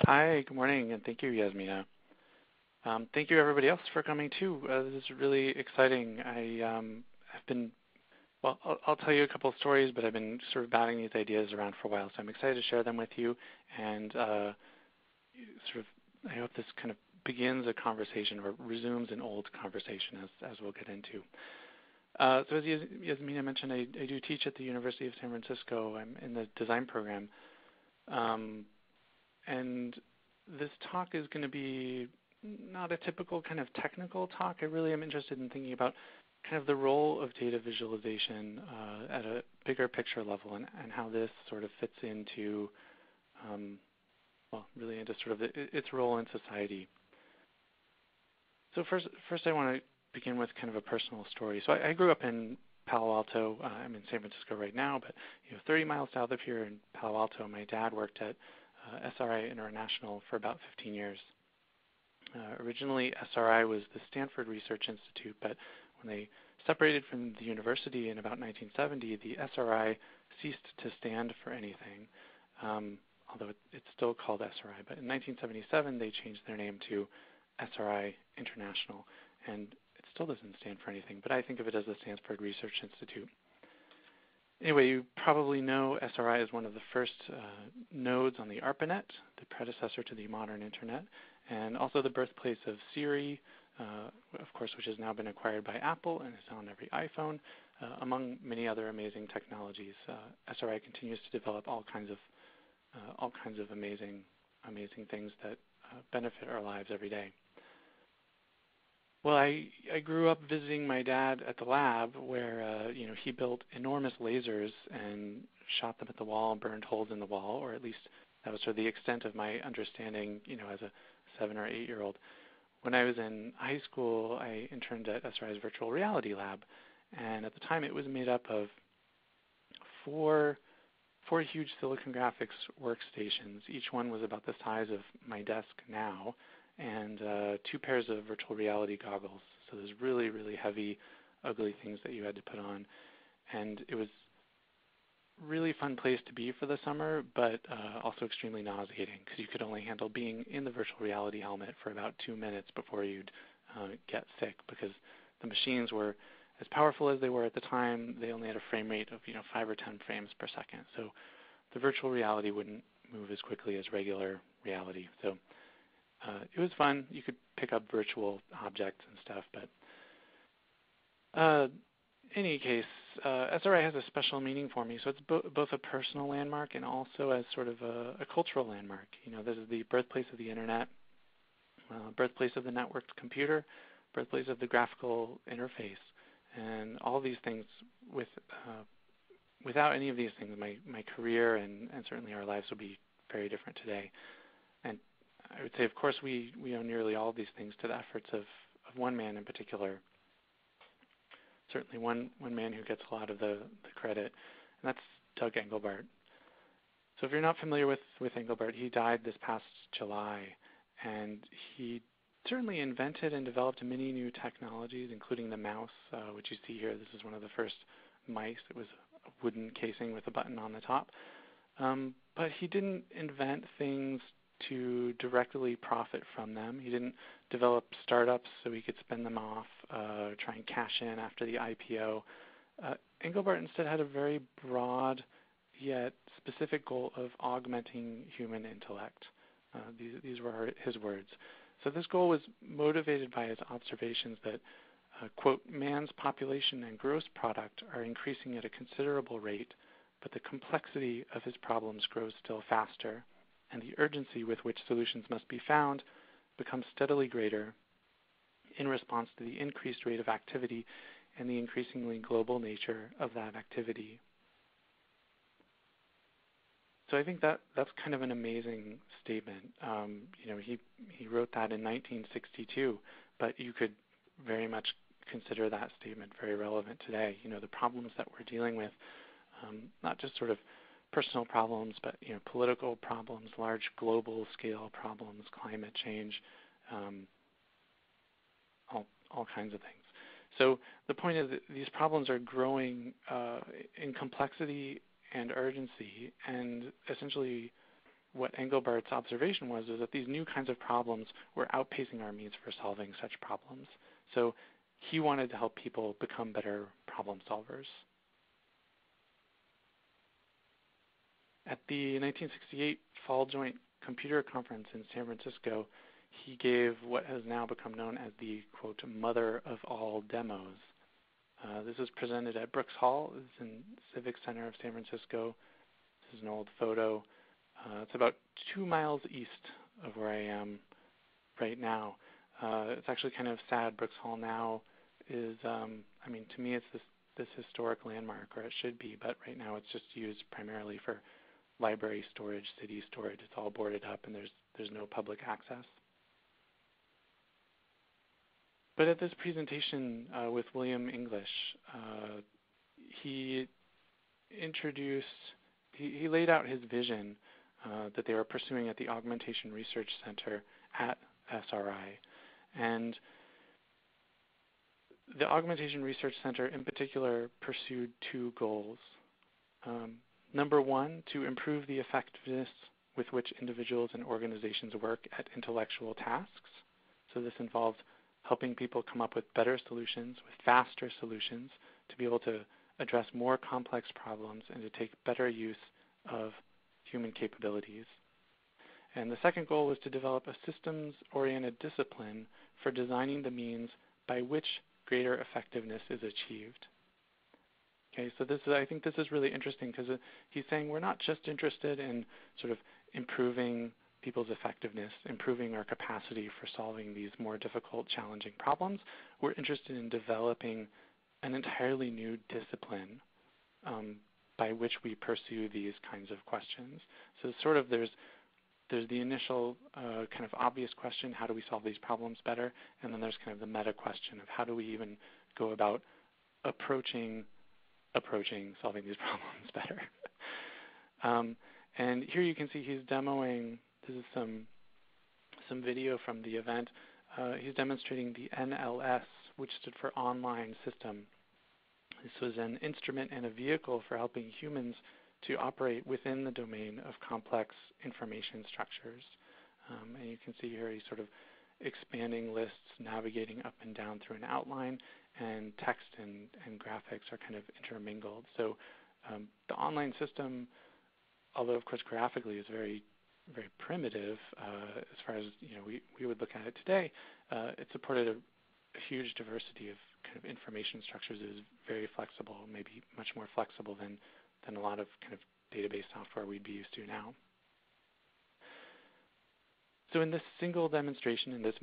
Hi, good morning, and thank you, Yasmina. Thank you, everybody else, for coming too. This is really exciting. Have been, well, I'll tell you a couple of stories, but I've been sort of batting these ideas around for a while, so I'm excited to share them with you. And I hope this kind of begins a conversation or resumes an old conversation, as we'll get into. So as Yasmina mentioned, I do teach at the University of San Francisco. I'm in the design program. And this talk is going to be not a typical kind of technical talk. I really am interested in thinking about kind of the role of data visualization at a bigger picture level and how this sort of fits into, well, really into sort of its role in society. So first I want to begin with kind of a personal story. So I grew up in Palo Alto. I'm in San Francisco right now, but 30 miles south of here in Palo Alto, my dad worked at SRI International for about 15 years. Originally, SRI was the Stanford Research Institute, but when they separated from the university in about 1970, the SRI ceased to stand for anything, although it's still called SRI. But in 1977, they changed their name to SRI International, and it still doesn't stand for anything, but I think of it as the Stanford Research Institute. Anyway, you probably know SRI is one of the first nodes on the ARPANET, the predecessor to the modern Internet, and also the birthplace of Siri, of course, which has now been acquired by Apple and is on every iPhone, among many other amazing technologies. SRI continues to develop all kinds of amazing things that benefit our lives every day. Well, I grew up visiting my dad at the lab where he built enormous lasers and shot them at the wall and burned holes in the wall, or at least that was sort of the extent of my understanding, as a 7 or 8 year old. When I was in high school, I interned at SRI's virtual reality lab, and at the time it was made up of four huge Silicon Graphics workstations. Each one was about the size of my desk now, and 2 pairs of virtual reality goggles. So those really, really heavy, ugly things that you had to put on. And it was a really fun place to be for the summer, but also extremely nauseating because you could only handle being in the virtual reality helmet for about 2 minutes before you'd get sick, because the machines were, as powerful as they were at the time, they only had a frame rate of 5 or 10 frames per second. So the virtual reality wouldn't move as quickly as regular reality. So it was fun. You could pick up virtual objects and stuff, but in any case, SRI has a special meaning for me. So it's both a personal landmark and also as sort of a cultural landmark. This is the birthplace of the Internet, birthplace of the networked computer, birthplace of the graphical interface, and all these things. Without any of these things, my career and certainly our lives would be very different today. And I would say, of course, we owe nearly all of these things to the efforts of one man in particular. Certainly one man who gets a lot of the credit, and that's Doug Engelbart. So if you're not familiar with Engelbart, he died this past July, and he certainly invented and developed many new technologies, including the mouse, which you see here. This is one of the first mice. It was a wooden casing with a button on the top. But he didn't invent things to directly profit from them. He didn't develop startups so he could spin them off, try and cash in after the IPO. Engelbart instead had a very broad yet specific goal of augmenting human intellect. These were his words. So this goal was motivated by his observations that, quote, man's population and gross product are increasing at a considerable rate, but the complexity of his problems grows still faster, and the urgency with which solutions must be found becomes steadily greater in response to the increased rate of activity and the increasingly global nature of that activity. So I think that's kind of an amazing statement. He wrote that in 1962, but you could very much consider that statement very relevant today. The problems that we're dealing with, not just sort of personal problems, but political problems, large global scale problems, climate change, all kinds of things. So the point is that these problems are growing in complexity and urgency, and essentially what Engelbart's observation was that these new kinds of problems were outpacing our means for solving such problems. So he wanted to help people become better problem solvers. At the 1968 Fall Joint Computer Conference in San Francisco, he gave what has now become known as the, quote, mother of all demos. This was presented at Brooks Hall. It's in Civic Center of San Francisco. This is an old photo. It's about 2 miles east of where I am right now. It's actually kind of sad. Brooks Hall now is, I mean, to me it's this historic landmark, or it should be, but right now it's just used primarily for library storage, city storage. It's all boarded up and there's no public access. But at this presentation with William English, he laid out his vision that they were pursuing at the Augmentation Research Center at SRI. And the Augmentation Research Center in particular pursued 2 goals. Number 1, to improve the effectiveness with which individuals and organizations work at intellectual tasks. So this involves helping people come up with better solutions, with faster solutions, to be able to address more complex problems and to take better use of human capabilities. And the second goal was to develop a systems-oriented discipline for designing the means by which greater effectiveness is achieved. Okay, so I think this is really interesting because he's saying we're not just interested in sort of improving people's effectiveness, improving our capacity for solving these more difficult, challenging problems. We're interested in developing an entirely new discipline by which we pursue these kinds of questions. So sort of there's the initial kind of obvious question, how do we solve these problems better? And then there's kind of the meta question of how do we even go about approaching solving these problems better. And here you can see he's demoing, this is some video from the event. He's demonstrating the NLS, which stood for Online System. This was an instrument and a vehicle for helping humans to operate within the domain of complex information structures. And you can see here he's sort of expanding lists, navigating up and down through an outline, and text and graphics are kind of intermingled. So the online system, although of course graphically is very, very primitive as far as we would look at it today, it supported a huge diversity of kind of information structures. It was very flexible, maybe much more flexible than a lot of kind of database software we'd be used to now. So in this single demonstration, in this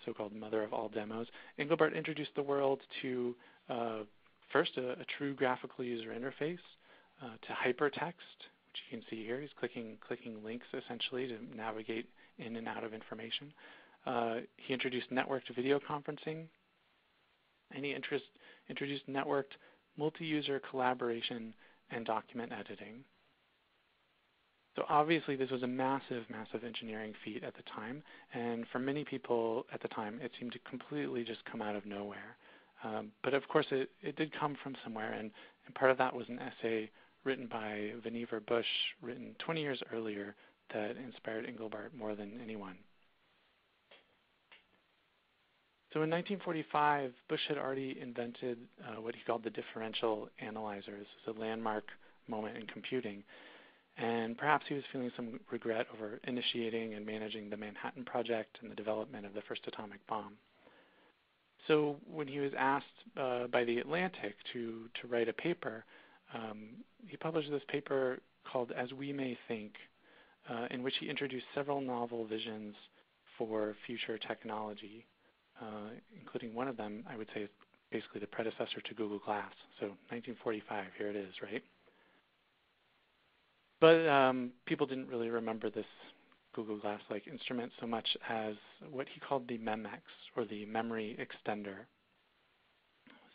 so-called mother of all demos, Engelbart introduced the world to first a true graphical user interface, to hypertext, which you can see here. He's clicking links essentially to navigate in and out of information. He introduced networked video conferencing, and he introduced networked multi-user collaboration and document editing. So obviously this was a massive, massive engineering feat at the time, and for many people at the time it seemed to completely just come out of nowhere. But of course it did come from somewhere, and part of that was an essay written by Vannevar Bush, written 20 years earlier, that inspired Engelbart more than anyone. So in 1945, Bush had already invented what he called the differential analyzer. This is a landmark moment in computing. And perhaps he was feeling some regret over initiating and managing the Manhattan Project and the development of the first atomic bomb. So when he was asked by The Atlantic to write a paper, he published this paper called As We May Think, in which he introduced several novel visions for future technology, including one of them, I would say, is basically the predecessor to Google Glass. So 1945, here it is, right? But people didn't really remember this Google Glass-like instrument so much as what he called the MEMX, or the memory extender.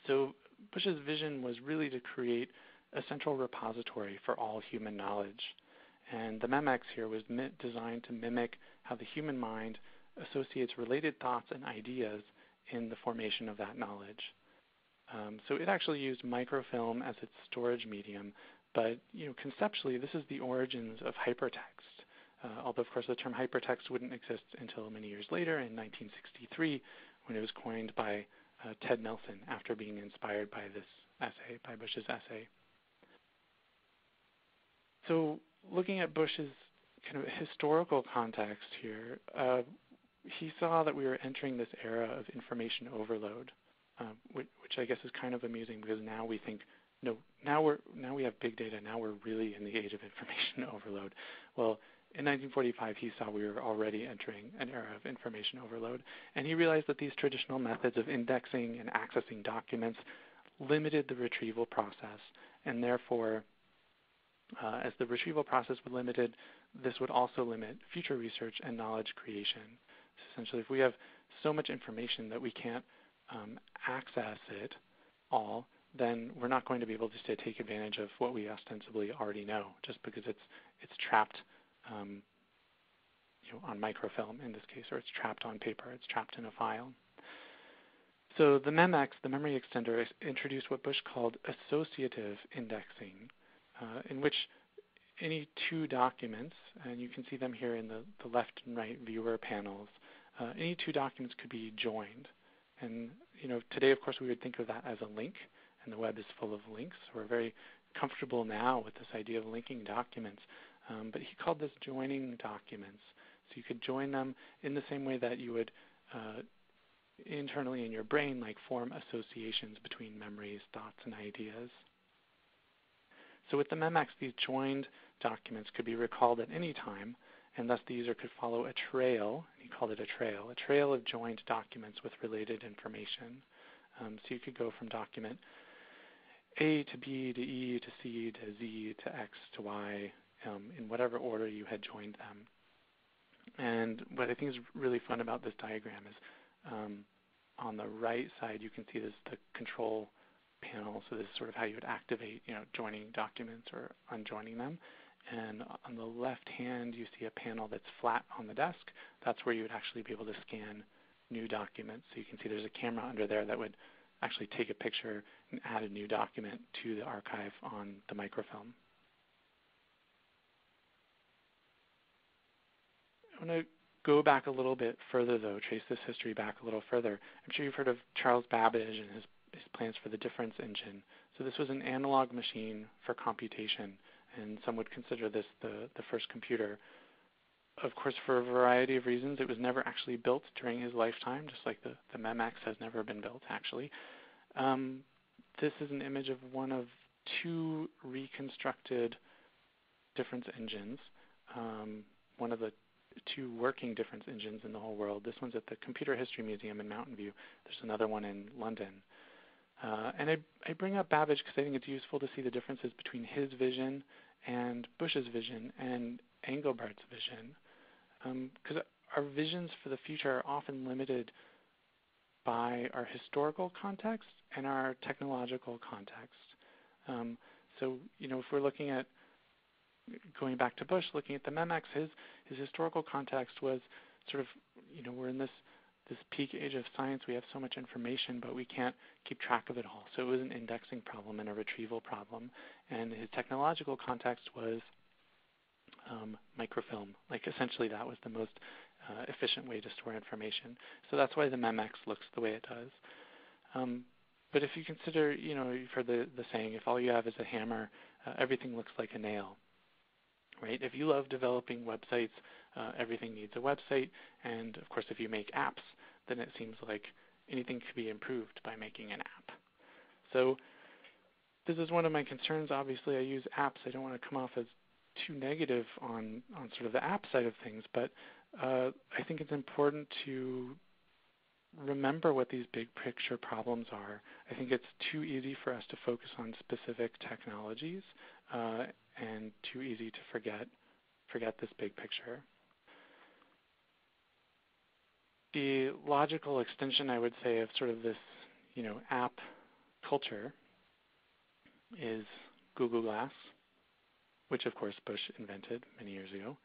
So Bush's vision was really to create a central repository for all human knowledge. And the MEMX here was designed to mimic how the human mind associates related thoughts and ideas in the formation of that knowledge. So it actually used microfilm as its storage medium, but conceptually this is the origins of hypertext. although of course the term hypertext wouldn't exist until many years later in 1963 when it was coined by Ted Nelson after being inspired by this essay, by Bush's essay. So looking at Bush's kind of historical context here, he saw that we were entering this era of information overload, which I guess is kind of amusing because now we think, no, now we have big data. Now we're really in the age of information overload. Well, in 1945, he saw we were already entering an era of information overload, and he realized that these traditional methods of indexing and accessing documents limited the retrieval process, and therefore, as the retrieval process was limited, this would also limit future research and knowledge creation. Essentially, if we have so much information that we can't access it all, then we're not going to be able to take advantage of what we ostensibly already know, just because it's trapped on microfilm in this case, or it's trapped on paper, it's trapped in a file. So the MEMX, the memory extender, introduced what Bush called associative indexing, in which any two documents, and you can see them here in the left and right viewer panels, any two documents could be joined. And today, of course, we would think of that as a link, and the web is full of links. We're very comfortable now with this idea of linking documents. But he called this joining documents. So you could join them in the same way that you would internally in your brain, like form associations between memories, thoughts, and ideas. So with the MEMX, these joined documents could be recalled at any time, and thus the user could follow a trail, and he called it a trail of joined documents with related information. So you could go from document A to B to E to C to Z to X to Y in whatever order you had joined them. And what I think is really fun about this diagram is on the right side you can see this the control panel. So this is sort of how you would activate joining documents or unjoining them. And on the left hand you see a panel that's flat on the desk. That's where you would actually be able to scan new documents. So you can see there's a camera under there that would actually take a picture and add a new document to the archive on the microfilm. I want to go back a little bit further, though, trace this history back a little further. I'm sure you've heard of Charles Babbage and his plans for the difference engine. So this was an analog machine for computation, and some would consider this the first computer. Of course, for a variety of reasons, it was never actually built during his lifetime, just like the MEMX has never been built, actually. This is an image of one of two reconstructed difference engines, one of the two working difference engines in the whole world. This one's at the Computer History Museum in Mountain View. There's another one in London. And I bring up Babbage because I think it's useful to see the differences between his vision and Bush's vision and Engelbart's vision. Because our visions for the future are often limited by our historical context and our technological context. So, if we're looking at going back to Bush, looking at the MEMX, his historical context was sort of, we're in this peak age of science. We have so much information, but we can't keep track of it all. So it was an indexing problem and a retrieval problem. And his technological context was microfilm. Like essentially that was the most efficient way to store information. So that's why the MEMX looks the way it does. But if you consider, you've heard the saying, if all you have is a hammer, everything looks like a nail. Right? If you love developing websites, everything needs a website. And of course, if you make apps, then it seems like anything could be improved by making an app. So this is one of my concerns. Obviously, I use apps. I don't want to come off as too negative on sort of the app side of things, but I think it's important to remember what these big picture problems are. I think it's too easy for us to focus on specific technologies and too easy to forget this big picture. The logical extension, I would say, of sort of this, app culture is Google Glass, which of course Bush invented many years ago.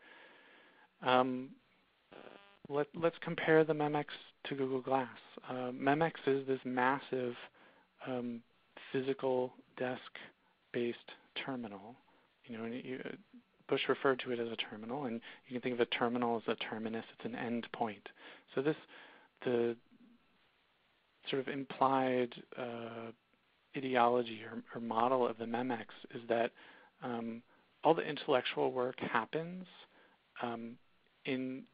Let's compare the MEMX to Google Glass. MEMX is this massive physical desk-based terminal. Bush referred to it as a terminal, and you can think of a terminal as a terminus. It's an end point. So the sort of implied ideology or model of the memex is that all the intellectual work happens in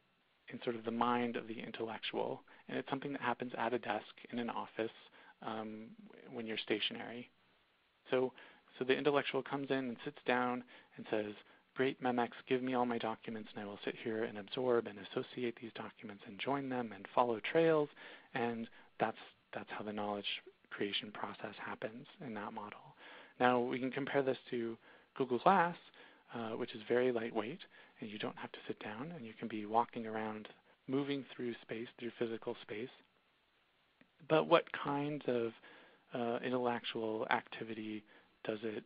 sort of the mind of the intellectual, and it's something that happens at a desk in an office when you're stationary. So the intellectual comes in and sits down and says, great memex, give me all my documents, and I will sit here and absorb and associate these documents and join them and follow trails, and that's how the knowledge creation process happens in that model. Now we can compare this to Google Glass, which is very lightweight, and you don't have to sit down, and you can be walking around, moving through space, through physical space. But what kinds of intellectual activity does it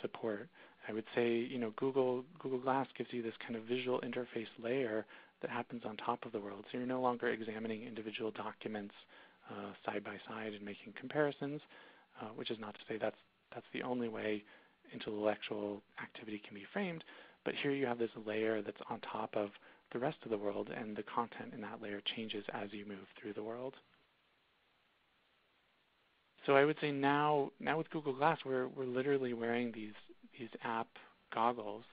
support? I would say, Google Glass gives you this kind of visual interface layer that happens on top of the world. So you're no longer examining individual documents side by side and making comparisons, which is not to say that's the only way intellectual activity can be framed. But here you have this layer that's on top of the rest of the world, and the content in that layer changes as you move through the world. So I would say now with Google Glass, we're literally wearing these app goggles,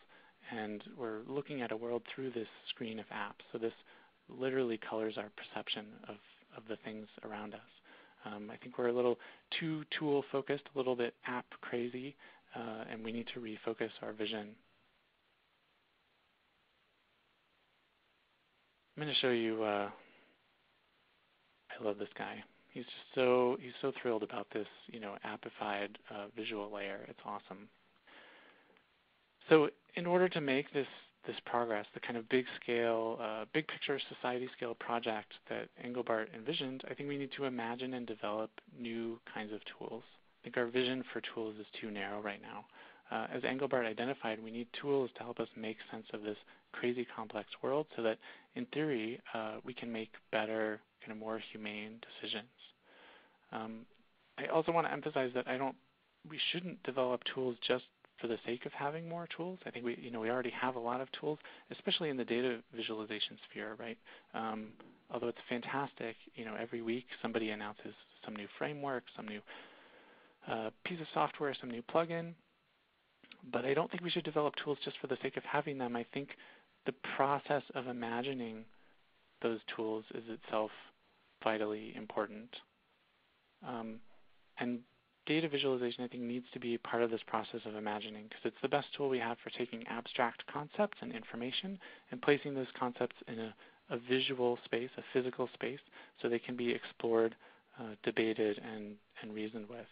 and we're looking at a world through this screen of apps. So this literally colors our perception of the things around us. I think we're a little too tool focused, a little bit app crazy, and we need to refocus our vision. I'm going to show you. I love this guy. He's so thrilled about this, appified visual layer. It's awesome. So in order to make this progress, the kind of big scale, big picture society scale project that Engelbart envisioned, I think we need to imagine and develop new kinds of tools. I think our vision for tools is too narrow right now. As Engelbart identified, we need tools to help us make sense of this crazy complex world so that in theory we can make better, kind of more humane decisions. I also want to emphasize that we shouldn't develop tools just for the sake of having more tools. I think we already have a lot of tools, especially in the data visualization sphere, right? Although it's fantastic, every week somebody announces some new framework, some new piece of software, some new plugin. But I don't think we should develop tools just for the sake of having them. I think the process of imagining those tools is itself vitally important. And data visualization, I think, needs to be part of this process of imagining, because it's the best tool we have for taking abstract concepts and information and placing those concepts in a visual space, a physical space, so they can be explored, debated, and reasoned with.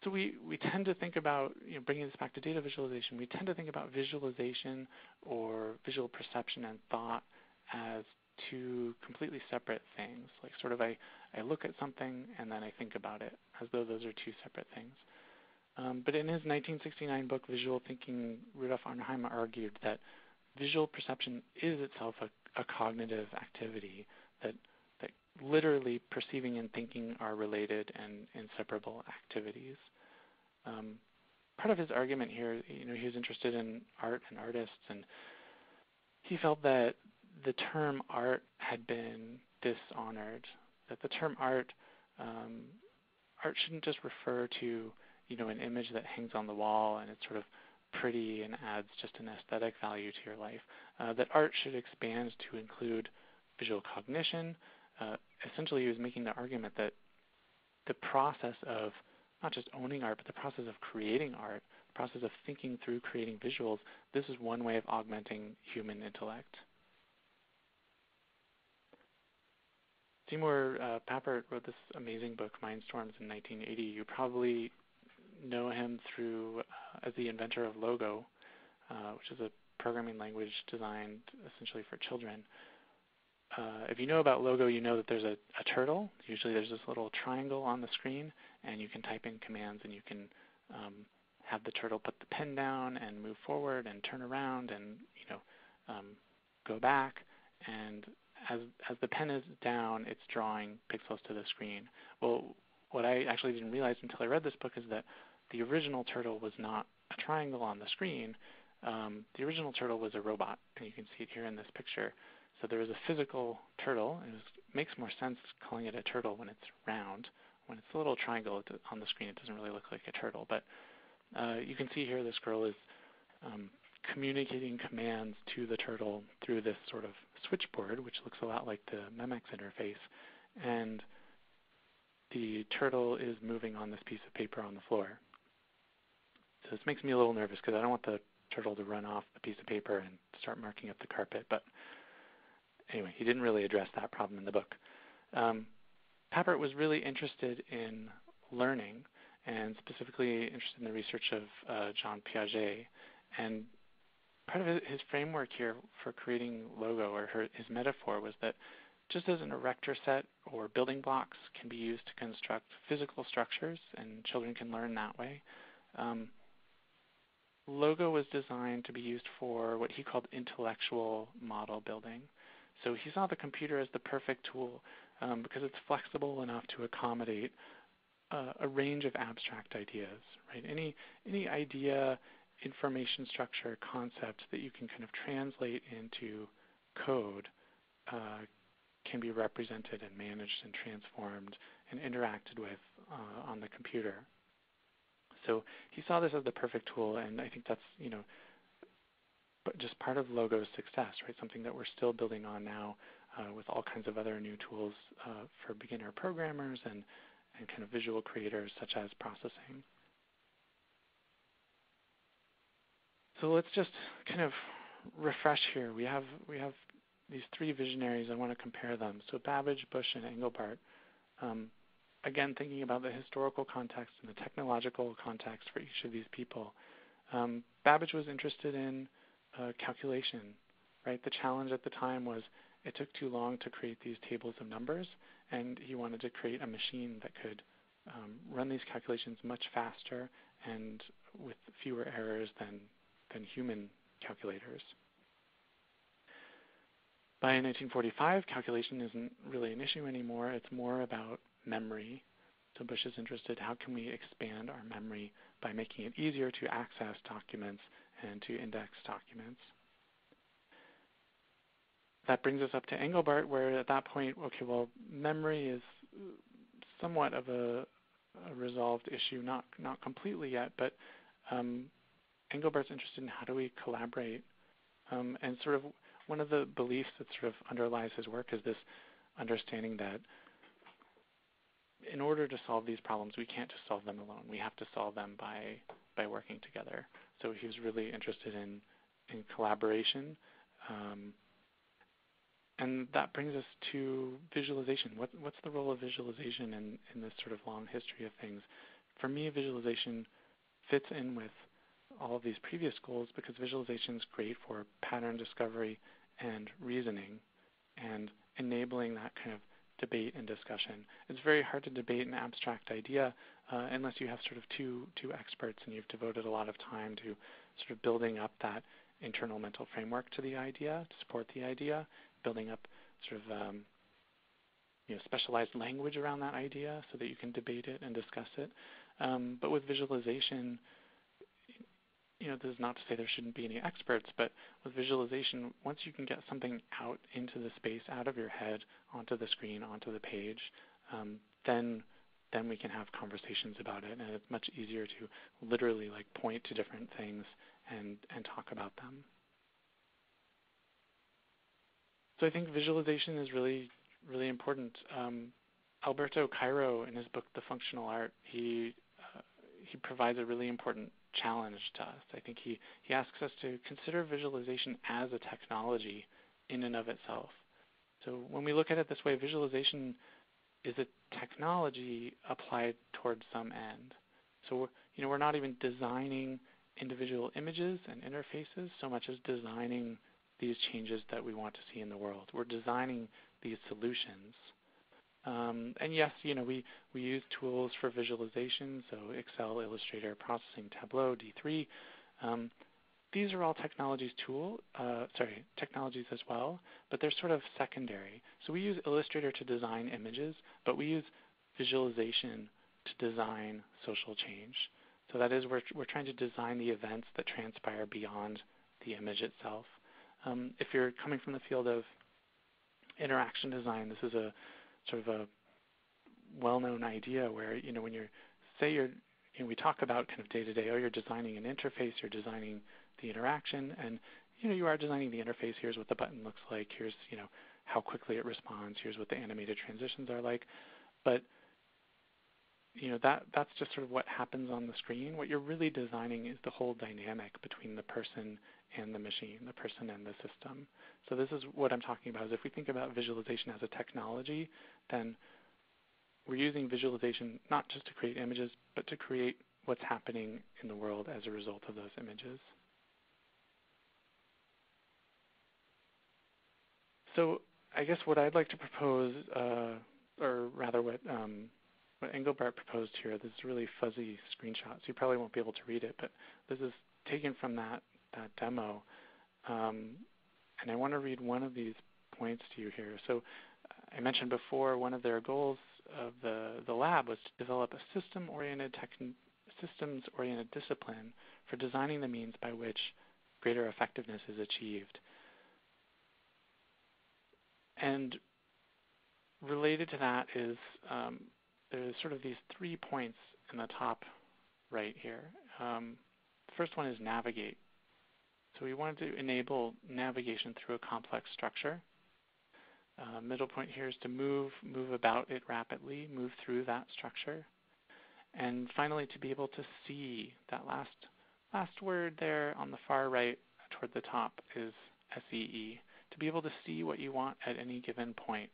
So we tend to think about, bringing this back to data visualization, we tend to think about visualization or visual perception and thought as two completely separate things. Like sort of I look at something and then I think about it, as though those are two separate things. But in his 1969 book, Visual Thinking, Rudolf Arnheim argued that visual perception is itself a cognitive activity, that literally perceiving and thinking are related and inseparable activities. Part of his argument here, he was interested in art and artists, and he felt that the term art had been dishonored, that the term art shouldn't just refer to, an image that hangs on the wall and it's sort of pretty and adds just an aesthetic value to your life, that art should expand to include visual cognition. Essentially, he was making the argument that the process of not just owning art, but the process of creating art, the process of thinking through creating visuals, this is one way of augmenting human intellect. Seymour Papert wrote this amazing book, Mindstorms, in 1980. You probably know him through as the inventor of Logo, which is a programming language designed essentially for children. If you know about Logo, you know that there's a turtle. Usually there's this little triangle on the screen, and you can type in commands, and you can have the turtle put the pen down and move forward and turn around and go back. And as the pen is down, it's drawing pixels to the screen. Well, what I actually didn't realize until I read this book is that the original turtle was not a triangle on the screen. The original turtle was a robot, and you can see it here in this picture. So there was a physical turtle. It makes more sense calling it a turtle when it's round. When it's a little triangle on the screen, it doesn't really look like a turtle. But you can see here this girl is communicating commands to the turtle through this sort of switchboard, which looks a lot like the Memex interface. And the turtle is moving on this piece of paper on the floor. So this makes me a little nervous because I don't want the turtle to run off the piece of paper and start marking up the carpet. But anyway, he didn't really address that problem in the book. Papert was really interested in learning and specifically interested in the research of Jean Piaget. And part of his framework here for creating logo, or his metaphor, was that just as an erector set or building blocks can be used to construct physical structures and children can learn that way, logo was designed to be used for what he called intellectual model building. So he saw the computer as the perfect tool because it's flexible enough to accommodate a range of abstract ideas, right? Any idea, information structure, concept that you can kind of translate into code can be represented and managed and transformed and interacted with on the computer. So he saw this as the perfect tool, and I think that's, but just part of Logo's success, right? Something that we're still building on now with all kinds of other new tools for beginner programmers and kind of visual creators such as processing. So let's just kind of refresh here. We have these three visionaries. I want to compare them. So Babbage, Bush, and Engelbart. Again, thinking about the historical context and the technological context for each of these people. Babbage was interested in calculation, right? The challenge at the time was it took too long to create these tables of numbers, and he wanted to create a machine that could run these calculations much faster and with fewer errors than human calculators. By 1945, calculation isn't really an issue anymore. It's more about memory. So Bush is interested, how can we expand our memory by making it easier to access documents and to index documents? That brings us up to Engelbart, where at that point, okay, well, memory is somewhat of a resolved issue, not completely yet, but Engelbart's interested in how do we collaborate. And sort of one of the beliefs that sort of underlies his work is this understanding that in order to solve these problems, we can't just solve them alone. We have to solve them by working together. So he was really interested in collaboration. And that brings us to visualization. What's the role of visualization in this sort of long history of things? For me, visualization fits in with all of these previous goals because visualization is great for pattern discovery and reasoning and enabling that kind of debate and discussion. It's very hard to debate an abstract idea unless you have sort of two experts and you've devoted a lot of time to sort of building up that internal mental framework to the idea, to support the idea, building up sort of specialized language around that idea so that you can debate it and discuss it. But with visualization, this is not to say there shouldn't be any experts, but with visualization, once you can get something out into the space, out of your head, onto the screen, onto the page, then we can have conversations about it, and it's much easier to literally point to different things and talk about them. So I think visualization is really, really important. Alberto Cairo, in his book The Functional Art, he provides a really important challenge to us. I think he asks us to consider visualization as a technology in and of itself. So when we look at it this way, visualization is a technology applied towards some end. So we're not even designing individual images and interfaces so much as designing these changes that we want to see in the world. We're designing these solutions. And yes, we use tools for visualization, so Excel, Illustrator, Processing, Tableau, D3. These are all technologies as well, but they're sort of secondary. So we use Illustrator to design images, but we use visualization to design social change. So that is, we're trying to design the events that transpire beyond the image itself. If you're coming from the field of interaction design, this is a sort of a well-known idea where, when we talk about kind of day-to-day, you're designing an interface, you're designing the interaction, and you are designing the interface. Here's what the button looks like. Here's how quickly it responds. Here's what the animated transitions are like. But that's just sort of what happens on the screen. What you're really designing is the whole dynamic between the person and the machine, the person and the system. So this is what I'm talking about. Is if we think about visualization as a technology, then we're using visualization not just to create images, but to create what's happening in the world as a result of those images. So I guess what I'd like to propose, or rather what Engelbart proposed here, this is really fuzzy screenshot, so you probably won't be able to read it, but this is taken from that demo. And I want to read one of these points to you here. So I mentioned before one of their goals of the lab was to develop a systems-oriented discipline for designing the means by which greater effectiveness is achieved. And related to that is there's sort of these 3 points in the top right here. The first one is navigate. So we wanted to enable navigation through a complex structure. Middle point here is to move about it rapidly, move through that structure. And finally, to be able to see that last word there on the far right toward the top is SEE, to be able to see what you want at any given point.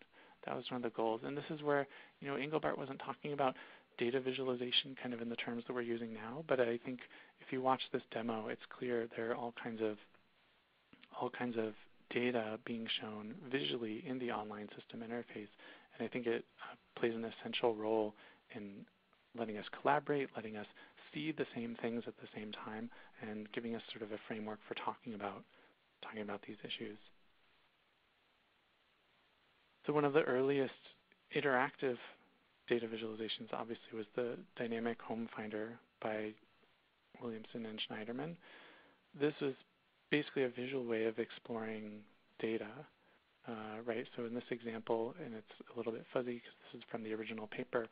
That was one of the goals. And this is where, Engelbart wasn't talking about data visualization kind of in the terms that we're using now, but I think if you watch this demo, it's clear there are all kinds of data being shown visually in the online system interface. And I think it plays an essential role in letting us collaborate, letting us see the same things at the same time, and giving us sort of a framework for talking about these issues. So one of the earliest interactive data visualizations obviously was the Dynamic Home Finder by Williamson and Schneiderman. This was basically a visual way of exploring data, right? So in this example, and it's a little bit fuzzy because this is from the original paper,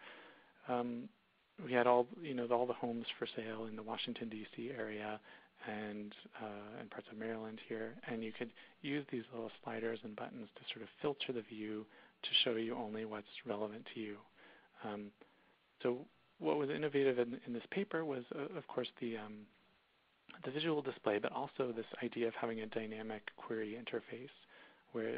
we had all the homes for sale in the Washington, D.C. area and parts of Maryland here, and you could use these little sliders and buttons to sort of filter the view to show you only what's relevant to you. So what was innovative in this paper was, of course, the visual display, but also this idea of having a dynamic query interface where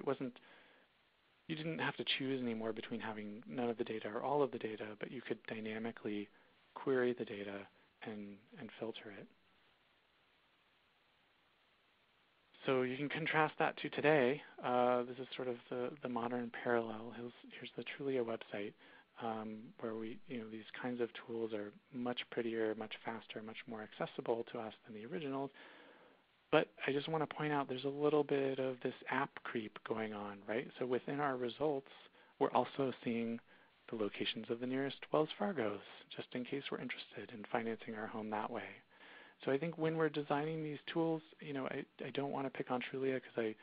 you didn't have to choose anymore between having none of the data or all of the data, but you could dynamically query the data and filter it. So you can contrast that to today. This is sort of the modern parallel. Here's the Trulia website, where these kinds of tools are much prettier, much faster, much more accessible to us than the originals. But I just want to point out there's a little bit of this app creep going on, right? So within our results, we're also seeing the locations of the nearest Wells Fargos, just in case we're interested in financing our home that way. So I think when we're designing these tools, I don't want to pick on Trulia because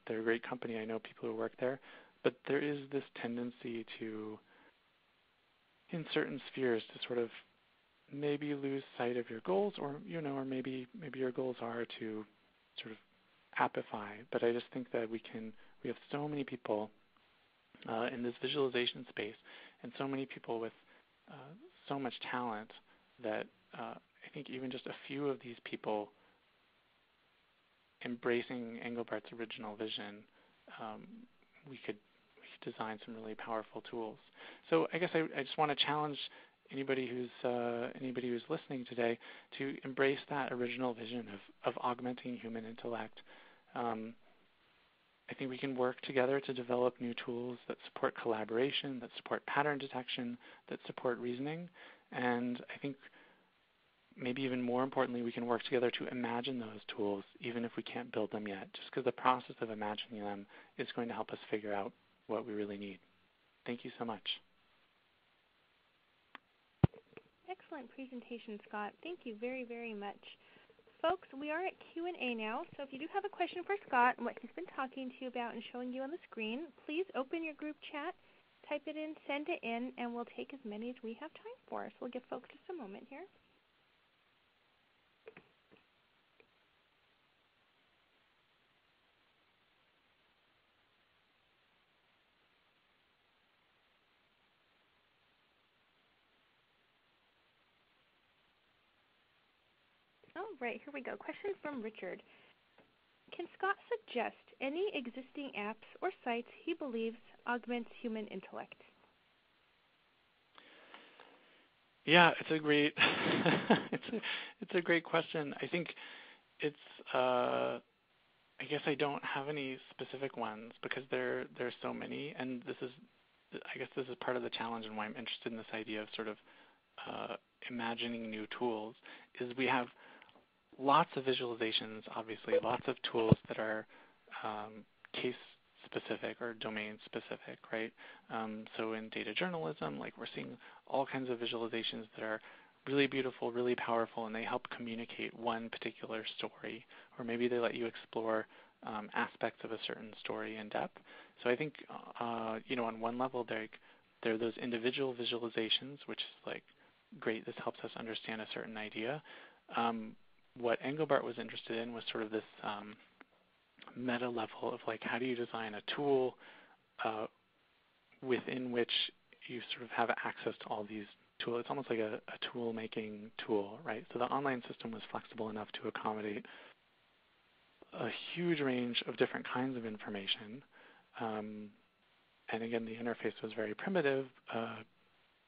they're a great company. I know people who work there. But there is this tendency to, in certain spheres, to sort of maybe lose sight of your goals, or maybe your goals are to sort of appify. But I just think that we have so many people in this visualization space, and so many people with so much talent that I think even just a few of these people embracing Engelbart's original vision, we could design some really powerful tools. So I guess I just want to challenge anybody who's listening today to embrace that original vision of augmenting human intellect. I think we can work together to develop new tools that support collaboration, that support pattern detection, that support reasoning, and I think maybe even more importantly, we can work together to imagine those tools even if we can't build them yet, just because the process of imagining them is going to help us figure out what we really need. Thank you so much. excellent presentation, Scott. Thank you very, very much. Folks, we are at Q&A now, so if you do have a question for Scott and what he's been talking to you about and showing you on the screen, please open your group chat, type it in, send it in, and we'll take as many as we have time for. So we'll give folks just a moment here. All right, here we go. Question from Richard. Can Scott suggest any existing apps or sites he believes augments human intellect? Yeah, it's a great it's a great question. I think it's I guess I don't have any specific ones because there's so many, and I guess this is part of the challenge and why I'm interested in this idea of sort of imagining new tools. Is we have lots of visualizations, obviously, lots of tools that are case specific or domain specific, right? So in data journalism, like we're seeing all kinds of visualizations that are really beautiful, really powerful, and they help communicate one particular story, or maybe they let you explore aspects of a certain story in depth. So I think, on one level, there are those individual visualizations, which is like, great, this helps us understand a certain idea. What Engelbart was interested in was sort of this meta level of like, how do you design a tool within which you sort of have access to all these tools. It's almost like a tool-making tool, right? So the online system was flexible enough to accommodate a huge range of different kinds of information. And again, the interface was very primitive,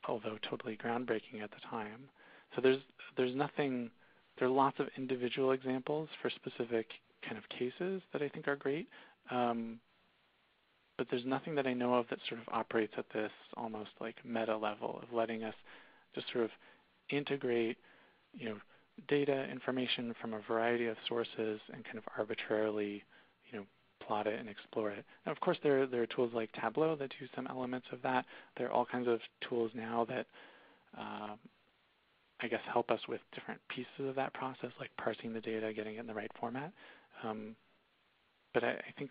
although totally groundbreaking at the time. So there's nothing. There are lots of individual examples for specific kind of cases that I think are great, but there's nothing that I know of that sort of operates at this almost like meta level of letting us just sort of integrate, data information from a variety of sources and kind of arbitrarily, plot it and explore it. Now, of course, there are tools like Tableau that do some elements of that. There are all kinds of tools now that I guess help us with different pieces of that process, like parsing the data, getting it in the right format. But I think,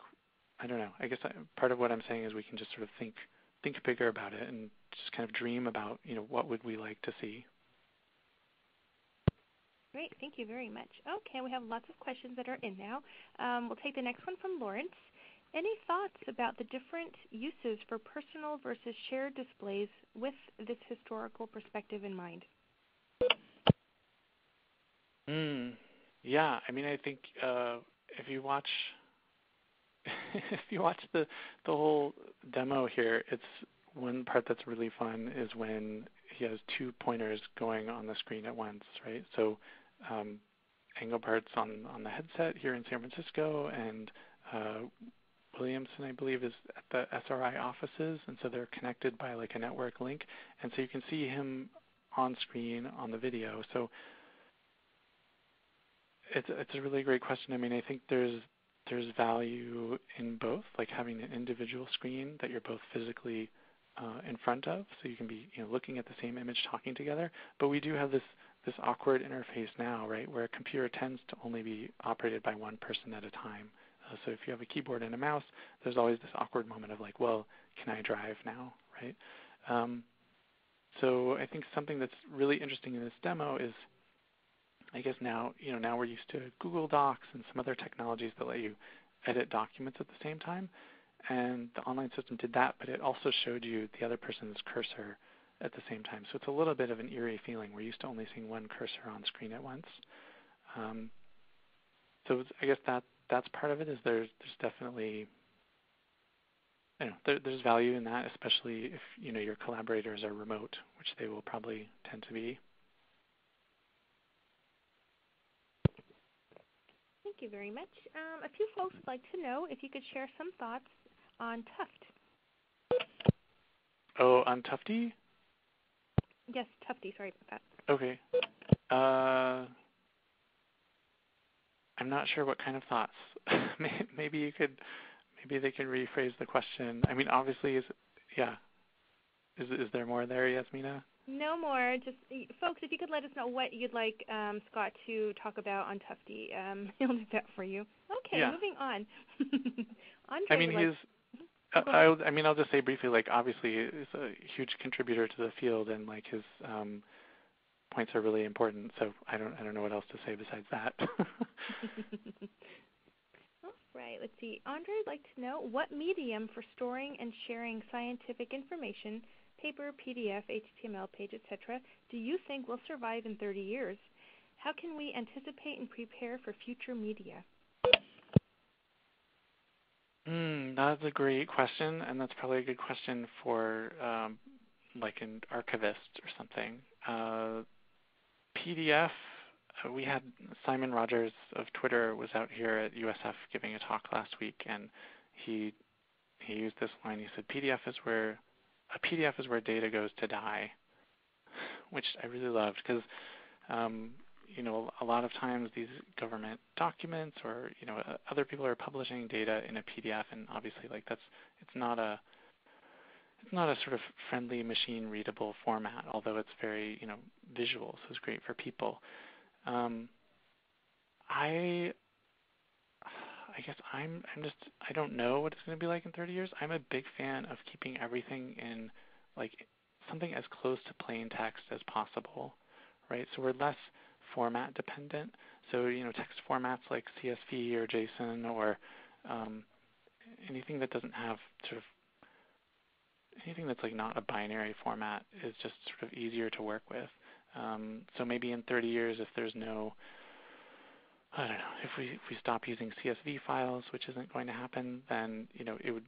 I don't know, I guess part of what I'm saying is we can just sort of think bigger about it and just kind of dream about, what would we like to see. Great, thank you very much. Okay, we have lots of questions that are in now. We'll take the next one from Lawrence. Any thoughts about the different uses for personal versus shared displays with this historical perspective in mind? Yeah, I mean, I think if you watch the whole demo here, it's one part that's really fun is when he has two pointers going on the screen at once, right? So Engelbart's on the headset here in San Francisco, and Williamson, I believe, is at the SRI offices, and so they're connected by like a network link, and so you can see him on screen on the video. So it's a really great question. I mean, I think there's value in both, like having an individual screen that you're both physically in front of, so you can be looking at the same image, talking together. But we do have this awkward interface now, right, where a computer tends to only be operated by one person at a time. So if you have a keyboard and a mouse, there's always this awkward moment of like, well, can I drive now, right? So I think something that's really interesting in this demo is, I guess now we're used to Google Docs and some other technologies that let you edit documents at the same time. And the online system did that, but it also showed you the other person's cursor at the same time. So it's a little bit of an eerie feeling. We're used to only seeing one cursor on screen at once. So I guess that's part of it. Is there's definitely there's value in that, especially if your collaborators are remote, which they will probably tend to be. Thank you very much. A few folks would like to know if you could share some thoughts on Tuft. Oh, on Tufty? Yes, Tufty. Sorry about that. Okay. I'm not sure what kind of thoughts. Maybe they could rephrase the question. I mean, obviously, is Is there more there, Yasmina? No more. Just folks, if you could let us know what you'd like Scott to talk about on Tufty, he'll do that for you. Okay, Yeah. moving on. I Andre, mean, I'll just say briefly, like, obviously he's a huge contributor to the field, and like his points are really important. So I don't know what else to say besides that. All right, let's see. Andre would like to know what medium for storing and sharing scientific information, paper, PDF, HTML page, etc., do you think will survive in 30 years? How can we anticipate and prepare for future media? That's a great question, and that's probably a good question for like an archivist or something. PDF, we had Simon Rogers of Twitter was out here at USF giving a talk last week, and he used this line. He said, a PDF is where data goes to die, which I really loved because a lot of times these government documents or other people are publishing data in a PDF, and obviously like it's not a sort of friendly machine readable format, although it's very visual, so it's great for people. I guess I don't know what it's going to be like in 30 years. I'm a big fan of keeping everything in like something as close to plain text as possible, right? So we're less format dependent. So text formats like CSV or JSON or anything that doesn't have anything that's like not a binary format is just sort of easier to work with. So maybe in 30 years, if there's no, I don't know, if we stop using CSV files, which isn't going to happen, then it would,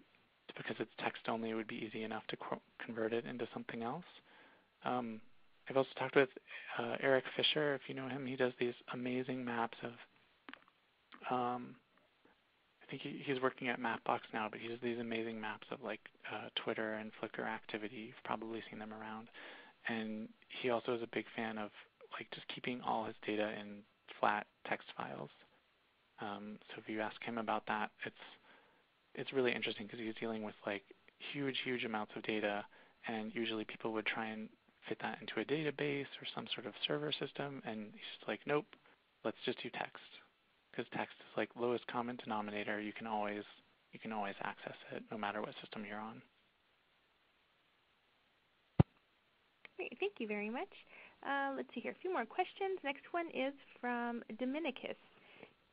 because it's text only, it would be easy enough to convert it into something else. I've also talked with Eric Fisher, if you know him. He does these amazing maps of, I think he's working at Mapbox now, but he does these amazing maps of like Twitter and Flickr activity. You've probably seen them around. And he also is a big fan of like just keeping all his data in flat text files. So if you ask him about that, it's really interesting because he's dealing with like huge amounts of data, and usually people would try and fit that into a database or some sort of server system, and he's just like, nope, let's just do text, because text is like lowest common denominator. You can always access it no matter what system you're on. Great, thank you very much. Let's see here, a few more questions. Next one is from Dominicus.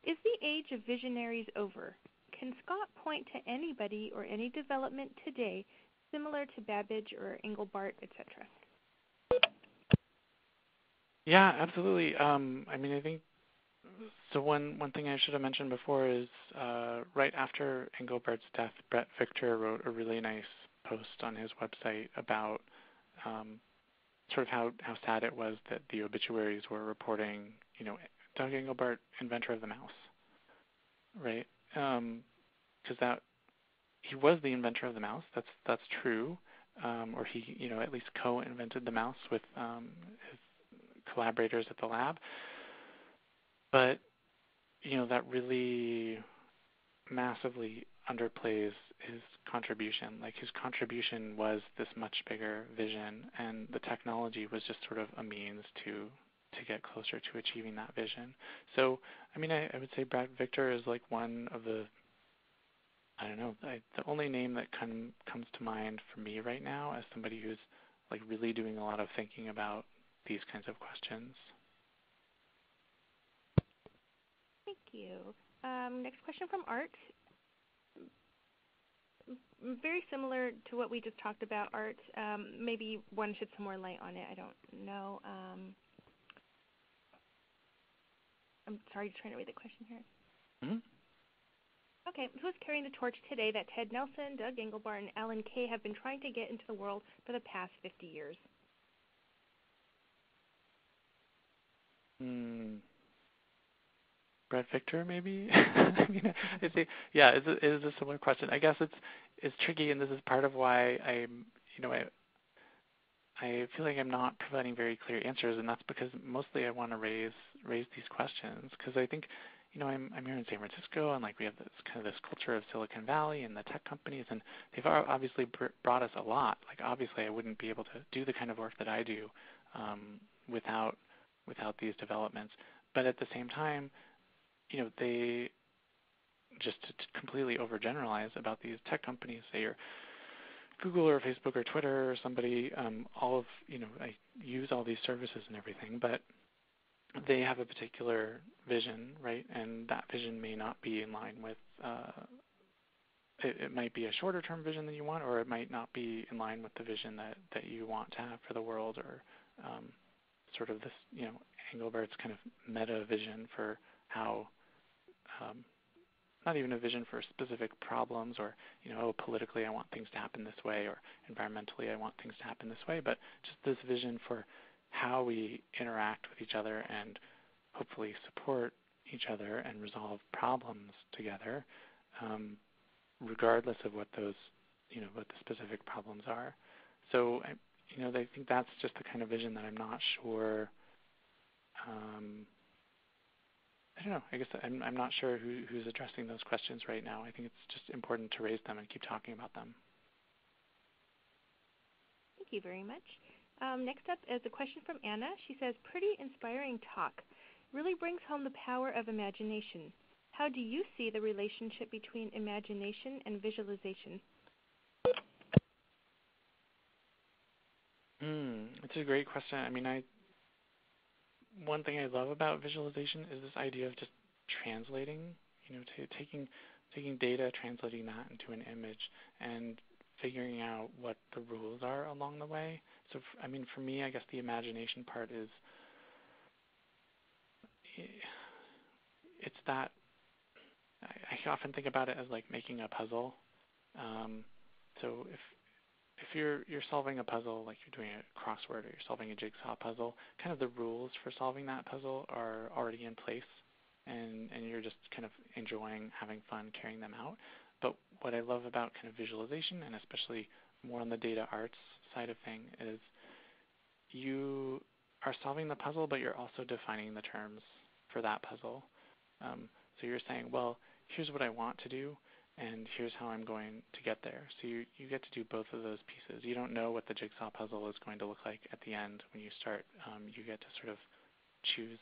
Is the age of visionaries over? Can Scott point to anybody or any development today similar to Babbage or Engelbart, etc.? Yeah, absolutely. I mean, I think so. One thing I should have mentioned before is right after Engelbart's death, Brett Victor wrote a really nice post on his website about sort of how sad it was that the obituaries were reporting, Doug Engelbart, inventor of the mouse, right? Because he was the inventor of the mouse. That's true, or he at least co-invented the mouse with his collaborators at the lab. But that really massively underplays his contribution. Like his contribution was this much bigger vision, and the technology was just sort of a means to get closer to achieving that vision. So, I mean, I would say Brad Victor is like one of the, I don't know, the only name that comes to mind for me right now as somebody who's like really doing a lot of thinking about these kinds of questions. Thank you. Next question from Art. Very similar to what we just talked about, Art. Maybe one should some more light on it. I don't know. I'm sorry, just trying to read the question here. Mm-hmm. Okay, who's carrying the torch today that Ted Nelson, Doug Engelbart, and Alan Kay have been trying to get into the world for the past 50 years? Brett Victor, maybe? I mean, it is a similar question. I guess it's tricky, and this is part of why I feel like I'm not providing very clear answers, and that's because mostly I want to raise these questions, because I think I'm here in San Francisco, and like we have this culture of Silicon Valley and the tech companies, and they've obviously brought us a lot. Like obviously, I wouldn't be able to do the kind of work that I do without these developments. But at the same time, they just to completely overgeneralize about these tech companies, say you're Google or Facebook or Twitter or somebody, I use all these services and everything, but they have a particular vision, right? And that vision may not be in line with, it might be a shorter term vision that you want, or it might not be in line with the vision that you want to have for the world, or sort of this, Engelbart's kind of meta vision for how, not even a vision for specific problems, or, politically I want things to happen this way, or environmentally I want things to happen this way, but just this vision for how we interact with each other and hopefully support each other and resolve problems together, regardless of what those, what the specific problems are. So, I think that's just the kind of vision that I'm not sure. I don't know. I guess I'm not sure who's addressing those questions right now. I think it's just important to raise them and keep talking about them. Thank you very much. Next up is a question from Anna. She says, pretty inspiring talk. Really brings home the power of imagination. How do you see the relationship between imagination and visualization? It's a great question. I mean, one thing I love about visualization is this idea of just translating, taking data, translating that into an image, and figuring out what the rules are along the way. So, for me, I guess the imagination part is, it's that, I often think about it as like making a puzzle. So if you're solving a puzzle, like you're doing a crossword or you're solving a jigsaw puzzle, kind of the rules for solving that puzzle are already in place, and you're just kind of enjoying, having fun, carrying them out. But what I love about kind of visualization, and especially more on the data arts side of thing, is you are solving the puzzle, but you're also defining the terms for that puzzle. So you're saying, well, here's what I want to do, and here's how I'm going to get there. So you get to do both of those pieces. You don't know what the jigsaw puzzle is going to look like at the end when you start. You get to sort of choose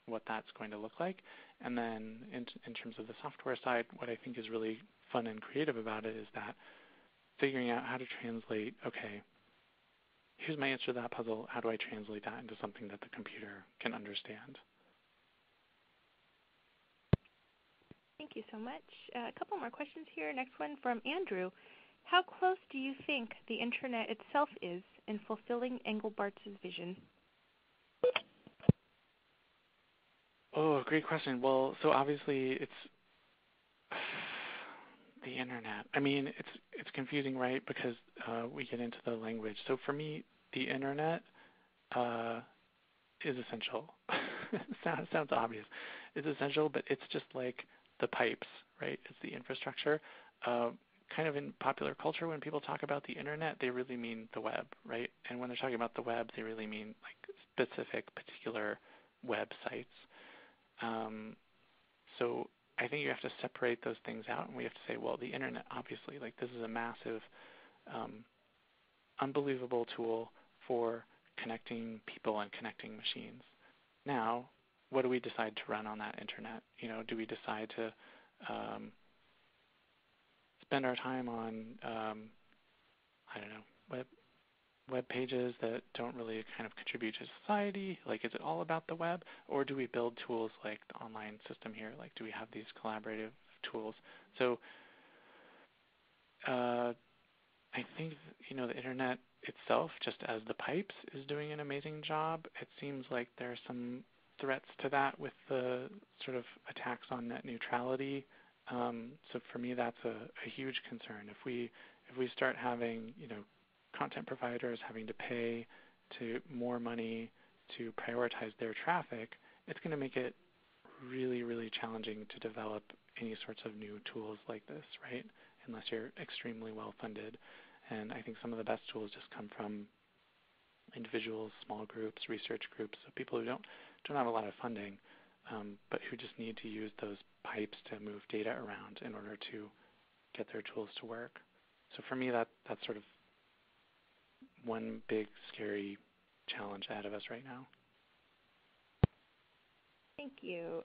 what that's going to look like. And then in terms of the software side, what I think is really fun and creative about it is that figuring out how to translate, okay, here's my answer to that puzzle. How do I translate that into something that the computer can understand? Thank you so much. A couple more questions here. Next one from Andrew. How close do you think the Internet itself is in fulfilling Engelbart's vision? Oh, great question. Well, so obviously it's the Internet. It's confusing, right? Because we get into the language. So for me, the Internet is essential. Sounds obvious. It's essential, but it's just like the pipes, right? It's the infrastructure. Kind of in popular culture, when people talk about the Internet, they really mean the web, right? And when they're talking about the web, they really mean like specific, particular websites. So I think you have to separate those things out, and we have to say, well, the Internet, obviously, like this is a massive, unbelievable tool for connecting people and connecting machines. Now, what do we decide to run on that Internet? Do we decide to spend our time on, web pages that don't really kind of contribute to society? Like, is it all about the web? Or do we build tools like the online system here? Like, do we have these collaborative tools? So I think, the Internet itself, just as the pipes, is doing an amazing job. It seems like there are some threats to that with the sort of attacks on net neutrality. So for me, that's a huge concern. If we start having, content providers having to pay to more money to prioritize their traffic, it's going to make it really, really challenging to develop any sorts of new tools like this, right? Unless you're extremely well funded. And I think some of the best tools just come from individuals, small groups, research groups, so people who don't have a lot of funding. but who just need to use those pipes to move data around in order to get their tools to work. So for me, that's sort of one big scary challenge ahead of us right now. Thank you.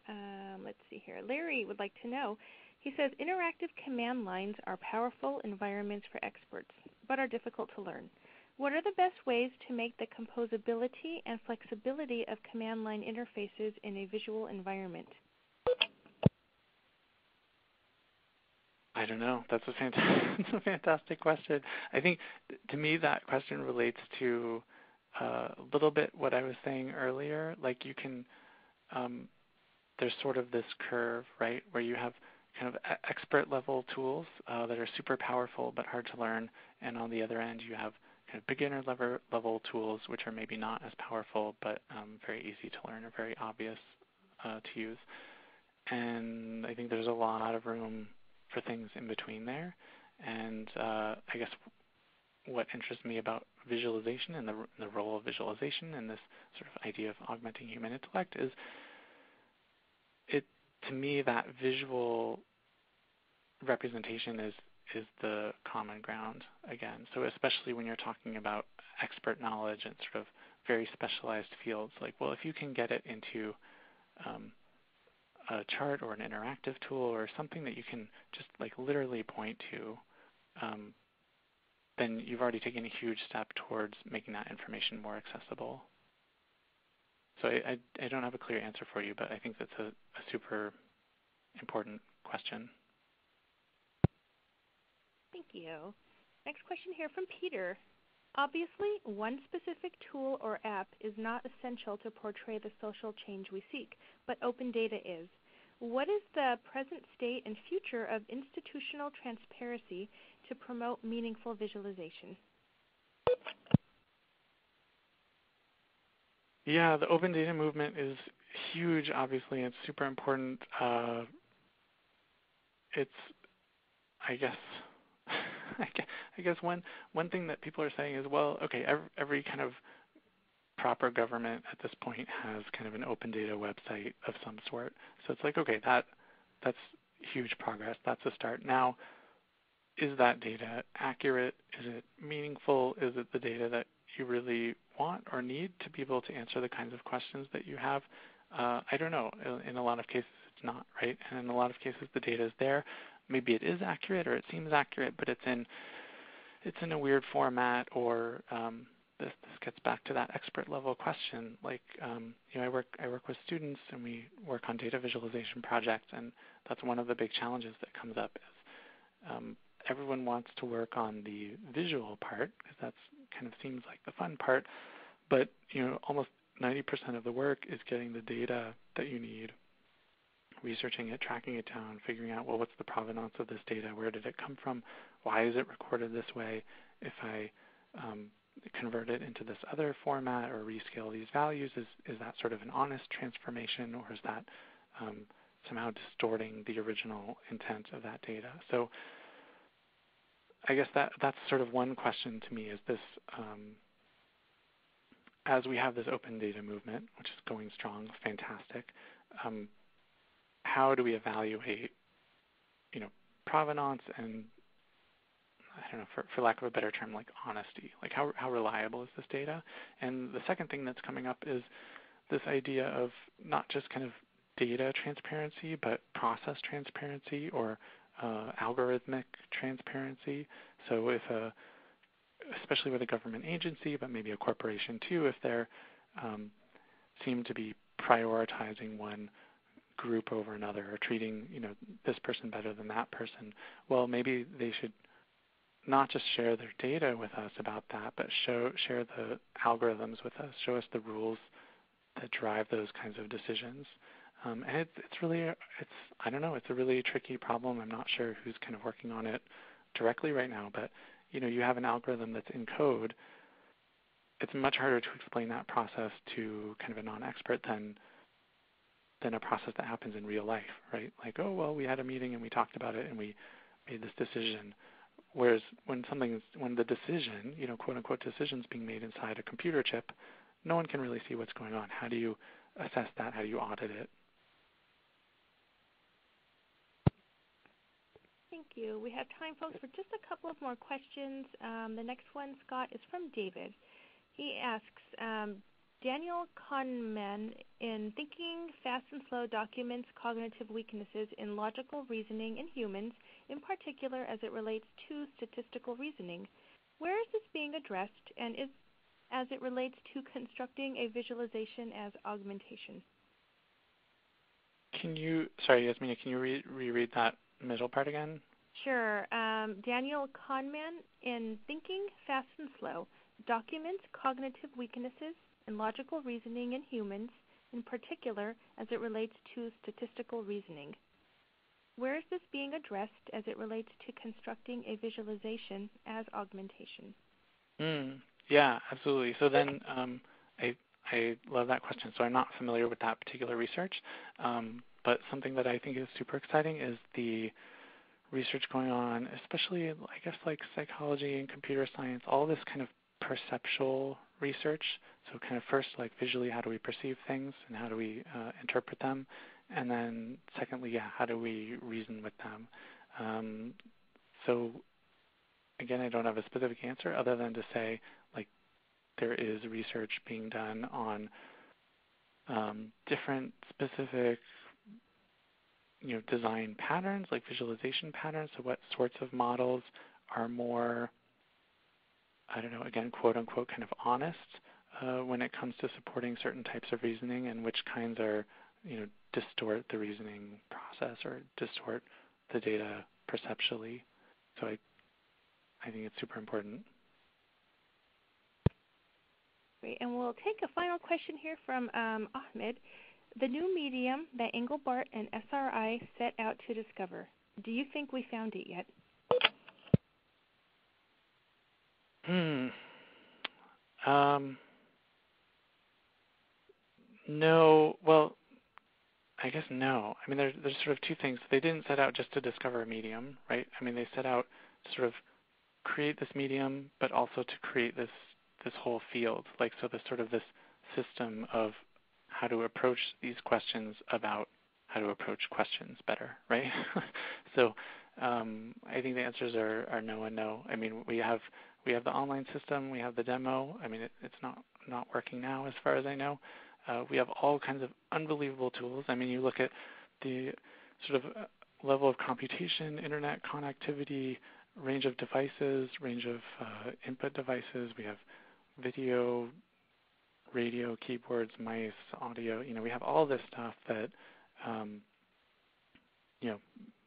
Let's see here. Larry would like to know, he says, interactive command lines are powerful environments for experts, but are difficult to learn. What are the best ways to make the composability and flexibility of command line interfaces in a visual environment? I don't know. That's a fantastic question. I think, to me, that question relates to a little bit what I was saying earlier. Like you can, there's sort of this curve, right, where you have kind of expert level tools that are super powerful but hard to learn, and on the other end you have kind of beginner level tools which are maybe not as powerful but very easy to learn or very obvious to use. And I think there's a lot of room for things in between there. And I guess what interests me about visualization and the role of visualization and this sort of idea of augmenting human intellect is to me that visual representation is the common ground again. So especially when you're talking about expert knowledge and sort of very specialized fields, like, well, if you can get it into a chart or an interactive tool or something that you can just like literally point to, then you've already taken a huge step towards making that information more accessible. So I don't have a clear answer for you, but I think that's a super important question. Thank you. Next question here from Peter. Obviously, one specific tool or app is not essential to portray the social change we seek, but open data is. What is the present state and future of institutional transparency to promote meaningful visualization? Yeah, the open data movement is huge, obviously. It's super important. It's, I guess one thing that people are saying is, well, okay, every kind of proper government at this point has kind of an open data website of some sort. So it's like, okay, that's huge progress. That's a start. Now, is that data accurate? Is it meaningful? Is it the data that you really want or need to be able to answer the kinds of questions that you have? I don't know. In a lot of cases, it's not, right? And in a lot of cases, the data is there. Maybe it is accurate or it seems accurate, but it's in a weird format, or this gets back to that expert level question. Like, I work with students and we work on data visualization projects, and that's one of the big challenges that comes up is everyone wants to work on the visual part because that kind of seems like the fun part, but almost 90% of the work is getting the data that you need, researching it, tracking it down, figuring out, well, what's the provenance of this data? Where did it come from? Why is it recorded this way? If I convert it into this other format or rescale these values, is that sort of an honest transformation, or is that somehow distorting the original intent of that data? So I guess that's sort of one question to me, is this, as we have this open data movement, which is going strong, fantastic, how do we evaluate, provenance and, I don't know, for lack of a better term, like honesty? Like how reliable is this data? And the second thing that's coming up is this idea of not just kind of data transparency, but process transparency or algorithmic transparency. So if especially with a government agency, but maybe a corporation too, if they're seem to be prioritizing one group over another, or treating this person better than that person, well, maybe they should not just share their data with us about that, but share the algorithms with us, show us the rules that drive those kinds of decisions. And it's really, I don't know, it's a really tricky problem. I'm not sure who's kind of working on it directly right now, but you have an algorithm that's in code. It's much harder to explain that process to kind of a non-expert than a process that happens in real life, right? Like, oh, well, we had a meeting and we talked about it and we made this decision. Whereas when the decision, quote unquote decision is being made inside a computer chip, no one can really see what's going on. How do you assess that? How do you audit it? you. We have time, folks, for just a couple of more questions. The next one, Scott, is from David. He asks, Daniel Kahneman, in Thinking Fast and Slow, documents cognitive weaknesses in logical reasoning in humans, in particular as it relates to statistical reasoning. Where is this being addressed, and is as it relates to constructing a visualization as augmentation? Sorry, Yasmina, can you reread that middle part again? Sure. Daniel Kahneman, in Thinking Fast and Slow, documents cognitive weaknesses in logical reasoning in humans, in particular as it relates to statistical reasoning. Where is this being addressed as it relates to constructing a visualization as augmentation? Yeah, absolutely. So then I love that question. So I'm not familiar with that particular research, but something that I think is super exciting is the research going on, especially I guess like psychology and computer science, all this kind of perceptual research. So kind of first like visually, how do we perceive things and how do we interpret them? And then secondly, how do we reason with them? So again, I don't have a specific answer other than to say like there is research being done on different specific design patterns, like visualization patterns. So what sorts of models are more, I don't know, again, quote unquote, kind of honest when it comes to supporting certain types of reasoning, and which kinds are, distort the reasoning process or distort the data perceptually. So I think it's super important. Great. And we'll take a final question here from Ahmed. The new medium that Engelbart and SRI set out to discover. Do you think we found it yet? No. Well, I guess no. I mean, there's sort of two things. They didn't set out just to discover a medium, right? I mean, they set out to sort of create this medium, but also to create this whole field. Like, so there's sort of this system of how to approach these questions about how to approach questions better, right? So I think the answers are no and no. I mean, we have the online system, we have the demo. I mean, it's not working now as far as I know. We have all kinds of unbelievable tools. I mean, you look at the sort of level of computation, internet connectivity, range of devices, range of input devices. We have video, radio, keyboards, mice, audio. We have all this stuff that,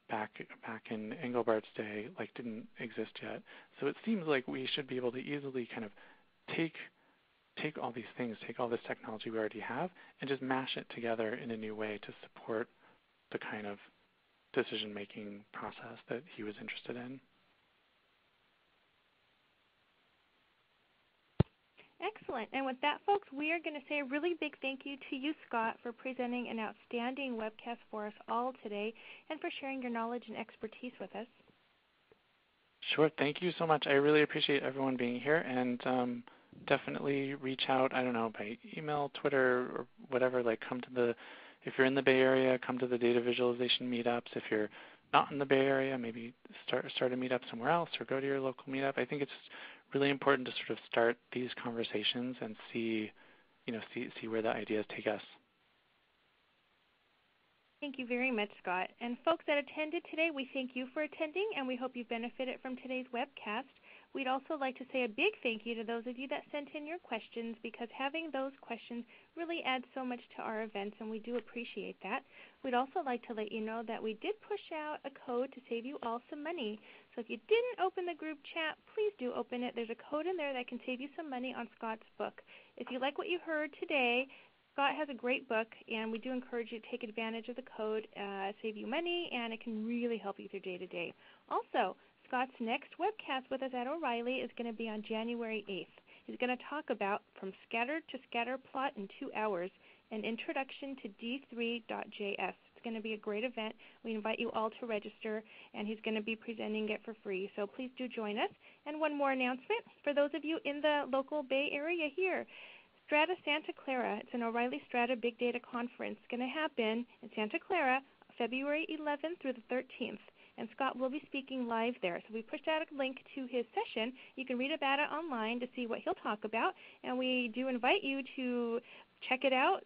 back in Engelbart's day, like didn't exist yet. So it seems like we should be able to easily kind of take all these things, take all this technology we already have, and just mash it together in a new way to support the kind of decision-making process that he was interested in. Excellent. And with that, folks, we are going to say a really big thank you to you, Scott, for presenting an outstanding webcast for us all today and for sharing your knowledge and expertise with us. Sure. Thank you so much. I really appreciate everyone being here, and definitely reach out, I don't know, by email, Twitter, or whatever. Like, if you're in the Bay Area, come to the data visualization meetups. If you're not in the Bay Area, maybe start a meetup somewhere else or go to your local meetup. I think it's really important to sort of start these conversations and see where the ideas take us. Thank you very much, Scott. And folks that attended today, we thank you for attending, and we hope you benefited from today's webcast. We'd also like to say a big thank you to those of you that sent in your questions, because having those questions really adds so much to our events, and we do appreciate that. We'd also like to let you know that we did push out a code to save you all some money. So if you didn't open the group chat, please do open it. There's a code in there that can save you some money on Scott's book. If you like what you heard today, Scott has a great book, and we do encourage you to take advantage of the code, save you money, and it can really help you through day-to-day. Also, Scott's next webcast with us at O'Reilly is going to be on January 8th. He's going to talk about From Scatter to Scatter Plot in 2 hours, an introduction to D3.js. It's going to be a great event. We invite you all to register, and he's going to be presenting it for free. So please do join us. And one more announcement for those of you in the local Bay Area here. Strata Santa Clara, it's an O'Reilly Strata Big Data Conference. It's going to happen in Santa Clara February 11th through the 13th. and Scott will be speaking live there. So we pushed out a link to his session. You can read about it online to see what he'll talk about, and we do invite you to check it out.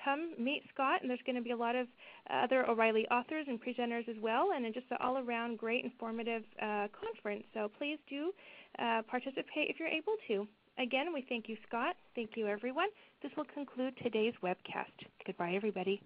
Come meet Scott, and there's going to be a lot of other O'Reilly authors and presenters as well, and just an all-around great informative conference. So please do participate if you're able to. Again, we thank you, Scott. Thank you, everyone. This will conclude today's webcast. Goodbye, everybody.